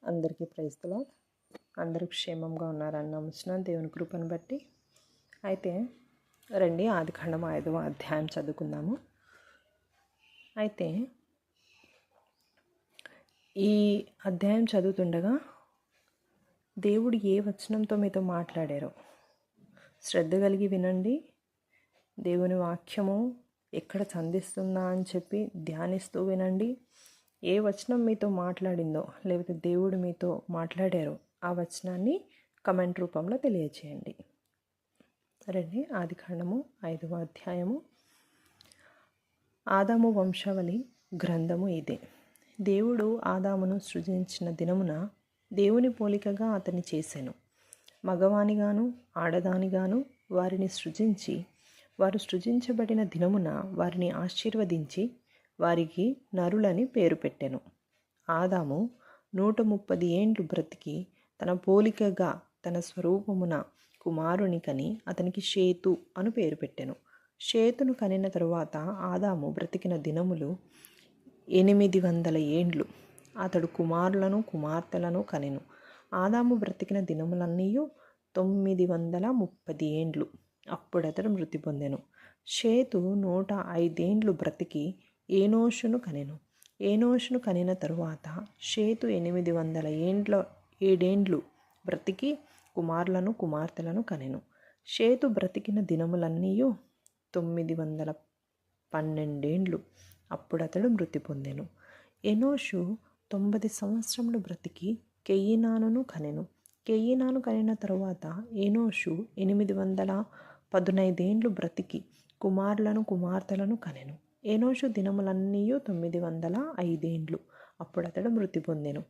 అందరికీ praise the lord. అందరూ క్షేమంగా ఉన్నారని నమ్ముతున్నాను దేవుని కృపను బట్టి. అయితే రండి ఆదికాండం 5వ అధ్యాయం చదువుకుందాము. అయితే ఈ అధ్యాయం చదువుతుండగా దేవుడు ఏ వచనంతో మీతో మాట్లాడారో శ్రద్ధ కలిగి వినండి. దేవుని వాక్యము ఎక్కడ సంధిస్తుందా అని చెప్పి ధ్యానిస్తూ వినండి. ఏ వచనం మీతో మాట్లాడిందో లేకపోతే దేవుడు మీతో మాట్లాడారో ఆ వచనాన్ని కమెంట్ రూపంలో తెలియచేయండి. రండి ఆదికాండము 5వ అధ్యాయము. ఆదాము వంశావళి గ్రంథము ఇదే. దేవుడు ఆదామును సృజించిన దినమున దేవుని పోలికగా అతన్ని చేసెను. మగవానిగాను ఆడదానిగాను వారిని సృజించి వారు సృజించబడిన దినమున వారిని ఆశీర్వదించి వారికి నరులని పేరు పెట్టెను. ఆదాము 130 ఏండ్లు బ్రతికి తన పోలికగా తన స్వరూపమున కుమారుని కని అతనికి షేతు అను పేరు పెట్టెను. షేతును కనిన తరువాత ఆదాము బ్రతికిన దినములు 800 ఏండ్లు. అతడు కుమారులను కుమార్తెలను కనెను. ఆదాము బ్రతికిన దినములన్నీ 930 ఏండ్లు. అప్పుడతడు మృతి పొందెను. షేతు 105 ఏండ్లు బ్రతికి ఏనోషును కనెను. ఏనోషును కనిన తరువాత షేతు 7 బ్రతికి కుమారులను కుమార్తెలను కనెను. షేతు బ్రతికిన దినములన్నీ 912 ఏండ్లు. అప్పుడతడు మృతి పొందెను. ఎనోషు 90 సంవత్సరములు బ్రతికి కెయినానును కనెను. కెయినాను కనిన తరువాత ఎనోషు 815 ఏండ్లు బ్రతికి కుమారులను కుమార్తెలను కనెను. ఎనోషు దినములన్నీ 905 ఏండ్లు. అప్పుడతడు మృతి పొందెను.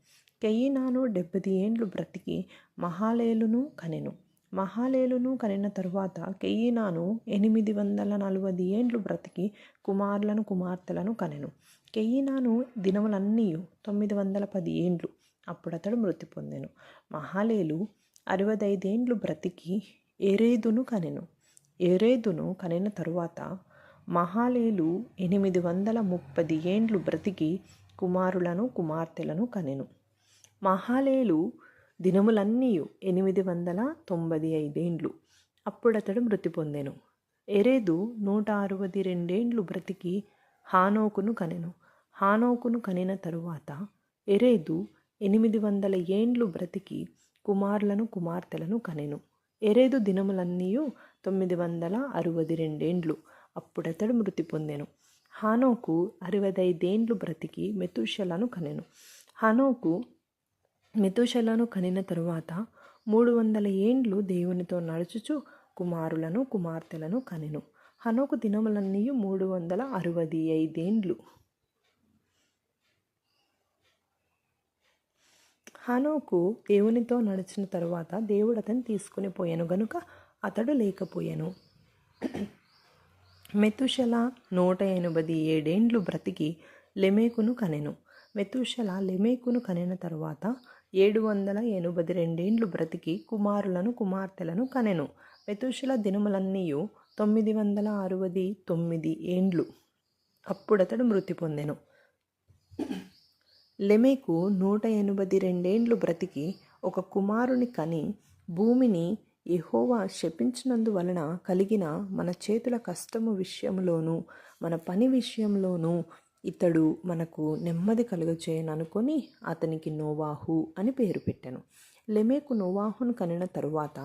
కెయినాను 70 ఏండ్లు బ్రతికి మహాలేలును కనెను. మహాలేలును కనిన తరువాత కెయినాను 840 ఏండ్లు బ్రతికి కుమారులను కుమార్తెలను కనెను. కెయినాను దినములన్నీ 910 ఏండ్లు. అప్పుడతడు మృతి పొందెను. మహాలేలు 65 ఏండ్లు బ్రతికి ఎరేదును కనెను. ఎరేదును కనిన తరువాత మహాలేలు 830 ఏండ్లు బ్రతికి కుమారులను కుమార్తెలను కనెను. మహాలేలు దినములన్నీ 895 ఏండ్లు. అప్పుడతడు మృతి పొందెను. ఎరేదు 162 ఏండ్లు బ్రతికి హానోకును కనెను. హానోకును కనిన తరువాత ఎరేదు 800 ఏండ్లు బ్రతికి కుమారులను కుమార్తెలను కనెను. ఎరేదు దినములన్నీ 962 ఏండ్లు. అప్పుడతడు మృతి పొందెను. హానోకు 65 ఏండ్లు బ్రతికి మెతూషెలను కనెను. హానోకు మెతూషెలను కనిన తరువాత 300 ఏండ్లు దేవునితో నడుచుచు కుమారులను కుమార్తెలను కనెను. హనోకు దినములన్నీ 365 ఏండ్లు. హనోకు దేవునితో నడిచిన తరువాత దేవుడు అతన్ని తీసుకుని పోయాను గనుక అతడు లేకపోయాను. మెతూషెల 187 ఏండ్లు బ్రతికి లెమెకును కనెను. మెతూషెల లెమెకును కనిన తరువాత 782 ఏండ్లు బ్రతికి కుమారులను కుమార్తెలను కనెను. మెతూషెల దినములన్నీ 969 ఏండ్లు. అప్పుడతడు మృతి పొందెను. లెమెకు 182 ఏండ్లు బ్రతికి ఒక కుమారుని కని భూమిని యెహోవా శపించినందువలన కలిగిన మన చేతుల కష్టము విషయంలోనూ మన పని విషయంలోనూ ఇతడు మనకు నెమ్మది కలుగచేయననుకొని అతనికి నోవాహు అని పేరు పెట్టెను. లెమెకు నోవాహును కనిన తరువాత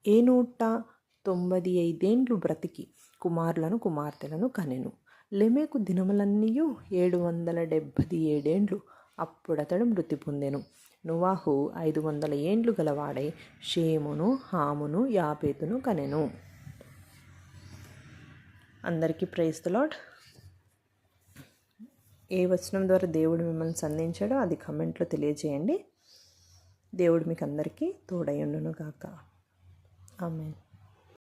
195 ఏండ్లు బ్రతికి కుమారులను కుమార్తెలను కనెను. లెమెకు దినములన్నీ 777 ఏండ్లు. అప్పుడతడు మృతి పొందెను. నోవాహు 500 ఏండ్లు గలవాడై షేమును హామును యాపేతును కనెను. అందరికీ ప్రైజ్ ది లార్డ్. ఏ వచనం ద్వారా దేవుడు మిమ్మల్ని సంధించాడో అది కమెంట్లో తెలియజేయండి. దేవుడు మీకు అందరికీ తోడై ఉండును గాక. ఆమేన్.